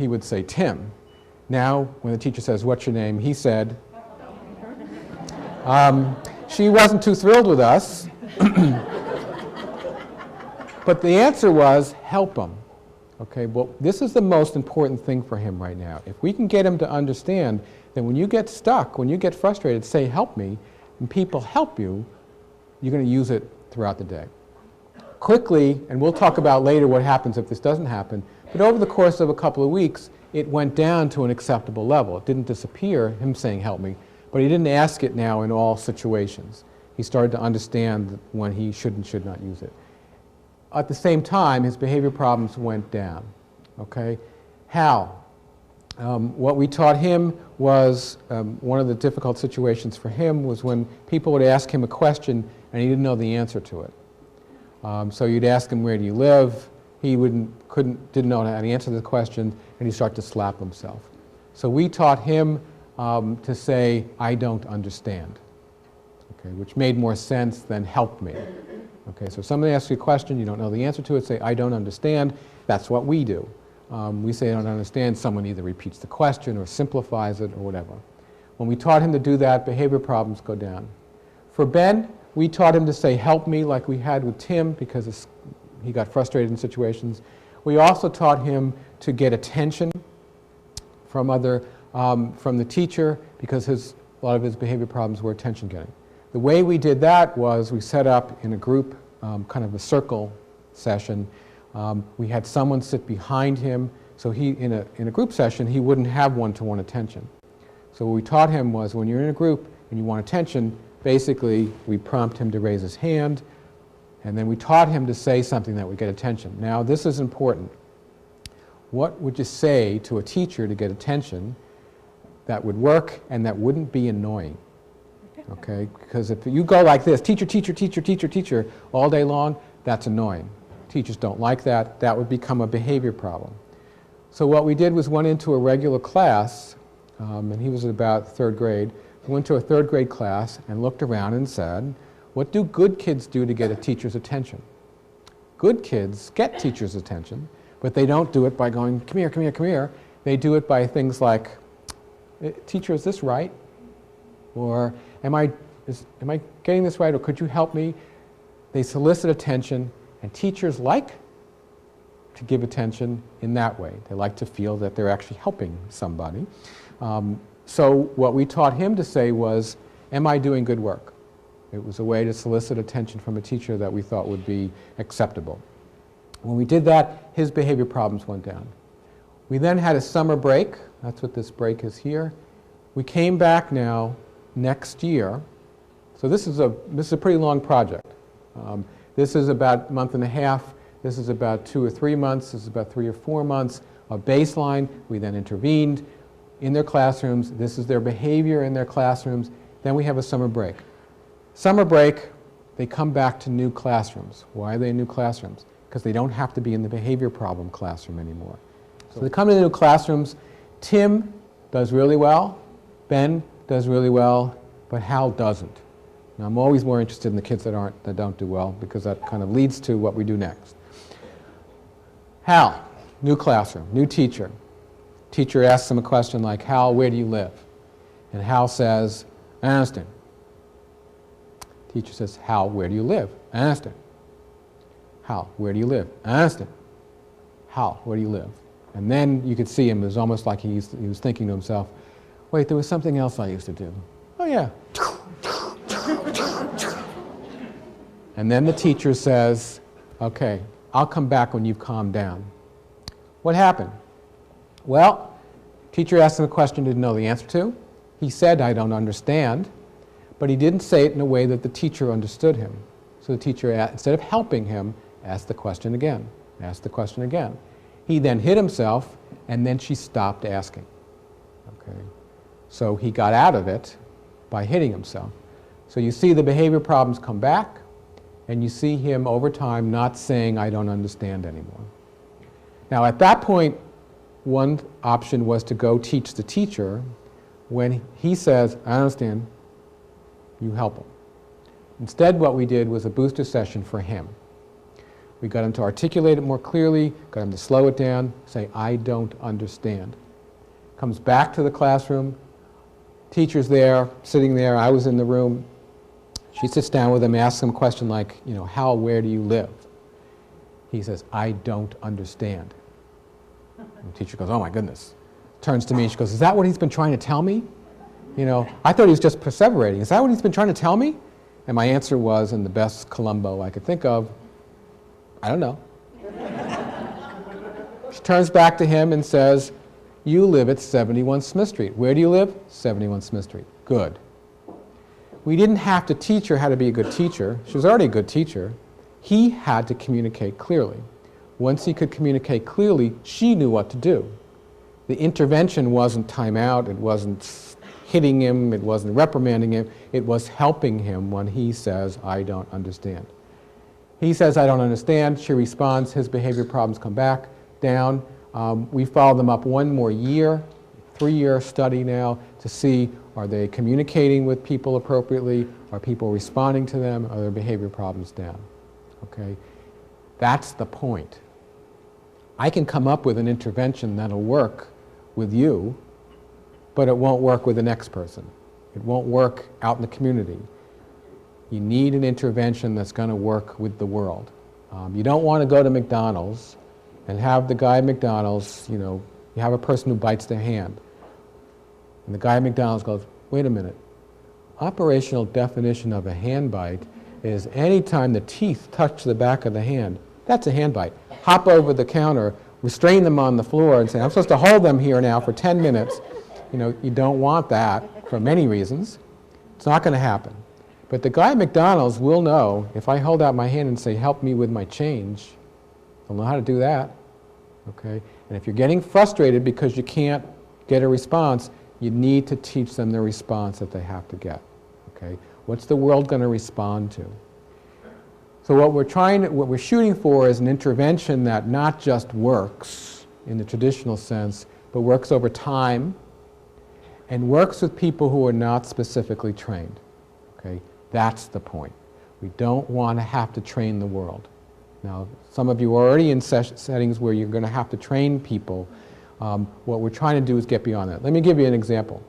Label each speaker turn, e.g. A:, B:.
A: he would say Tim. Now, when the teacher says, "What's your name?" he said, she wasn't too thrilled with us, but the answer was, help him. Okay, well, this is the most important thing for him right now. If we can get him to understand that when you get stuck, when you get frustrated, say, help me, and people help you, you're going to use it throughout the day. Quickly, and we'll talk about later what happens if this doesn't happen, but over the course of a couple of weeks, it went down to an acceptable level. It didn't disappear, him saying help me, but he didn't ask it now in all situations. He started to understand when he should and should not use it. At the same time, his behavior problems went down. Okay? How? What we taught him was, one of the difficult situations for him was when people would ask him a question and he didn't know the answer to it. So you'd ask him, where do you live? He didn't know how to answer the question, and he'd start to slap himself. So we taught him to say, I don't understand, okay, which made more sense than help me. Okay, so if somebody asks you a question, you don't know the answer to it, say, I don't understand. That's what we do. We say, I don't understand. Someone either repeats the question or simplifies it or whatever. When we taught him to do that, behavior problems go down. For Ben, we taught him to say, help me, like we had with Tim, because he got frustrated in situations. We also taught him to get attention from the teacher, because a lot of his behavior problems were attention getting. The way we did that was we set up in a group, kind of a circle session. We had someone sit behind him, so in a group session, he wouldn't have one-to-one attention. So what we taught him was, when you're in a group and you want attention, basically we prompt him to raise his hand, and then we taught him to say something that would get attention. Now, this is important. What would you say to a teacher to get attention that would work and that wouldn't be annoying? Okay, because if you go like this, teacher, teacher, teacher, teacher, teacher, all day long, that's annoying. Teachers don't like that. That would become a behavior problem. So what we did was went into a regular class, and he was in about third grade. We went to a third grade class and looked around and said, what do good kids do to get a teacher's attention? Good kids get teachers' attention, but they don't do it by going, come here, come here, come here. They do it by things like, teacher, is this right? Or am I getting this right, or could you help me? They solicit attention, and teachers like to give attention in that way. They like to feel that they're actually helping somebody. So what we taught him to say was, am I doing good work? It was a way to solicit attention from a teacher that we thought would be acceptable. When we did that, his behavior problems went down. We then had a summer break. That's what this break is here. We came back now next year. So this is a pretty long project. This is about a month and a half. This is about 2 or 3 months. This is about 3 or 4 months of baseline. We then intervened in their classrooms. This is their behavior in their classrooms. Then we have a summer break. Summer break, they come back to new classrooms. Why are they in new classrooms? Because they don't have to be in the behavior problem classroom anymore. So they come to the new classrooms. Tim does really well. Ben does really well, but Hal doesn't. Now, I'm always more interested in the kids that don't do well, because that kind of leads to what we do next. Hal, new classroom, new teacher. Teacher asks him a question like, Hal, where do you live? And Hal says, Anniston. Teacher says, Hal, where do you live? Anniston. Hal, where do you live? Anniston. Hal, where do you live? And then you could see him, it was almost like he was thinking to himself, wait, there was something else I used to do. Oh, yeah. And then the teacher says, okay, I'll come back when you've calmed down. What happened? Well, teacher asked him a question he didn't know the answer to. He said, I don't understand, but he didn't say it in a way that the teacher understood him. So the teacher, instead of helping him, asked the question again, asked the question again. He then hit himself, and then she stopped asking. Okay. So he got out of it by hitting himself. So you see the behavior problems come back, and you see him over time not saying, I don't understand anymore. Now at that point, one option was to go teach the teacher. When he says, I understand, you help him. Instead, what we did was a booster session for him. We got him to articulate it more clearly, got him to slow it down, say, I don't understand. Comes back to the classroom, teacher's there, sitting there, I was in the room. She sits down with him, asks him a question like, where do you live? He says, I don't understand. And the teacher goes, oh my goodness. Turns to me, she goes, is that what he's been trying to tell me? I thought he was just perseverating. Is that what he's been trying to tell me? And my answer was, in the best Columbo I could think of, I don't know. She turns back to him and says, you live at 71 Smith Street. Where do you live? 71 Smith Street. Good. We didn't have to teach her how to be a good teacher. She was already a good teacher. He had to communicate clearly. Once he could communicate clearly, she knew what to do. The intervention wasn't time out, it wasn't hitting him, it wasn't reprimanding him, it was helping him when he says, I don't understand. He says, I don't understand. She responds, his behavior problems come back down. We followed them up one more year, 3-year study now, to see, are they communicating with people appropriately? Are people responding to them? Are their behavior problems down? Okay? That's the point. I can come up with an intervention that'll work with you, but it won't work with the next person. It won't work out in the community. You need an intervention that's going to work with the world. You don't want to go to McDonald's and have the guy at McDonald's, you have a person who bites their hand. And the guy at McDonald's goes, wait a minute. Operational definition of a hand bite is any time the teeth touch the back of the hand, that's a hand bite. Hop over the counter, restrain them on the floor and say, I'm supposed to hold them here now for 10 minutes. You don't want that for many reasons. It's not going to happen. But the guy at McDonald's will know, if I hold out my hand and say, help me with my change, they'll know how to do that. Okay? And if you're getting frustrated because you can't get a response, you need to teach them the response that they have to get. Okay? What's the world going to respond to? So what we're shooting for is an intervention that not just works in the traditional sense, but works over time and works with people who are not specifically trained. Okay? That's the point. We don't want to have to train the world. Now, some of you are already in settings where you're going to have to train people. What we're trying to do is get beyond that. Let me give you an example.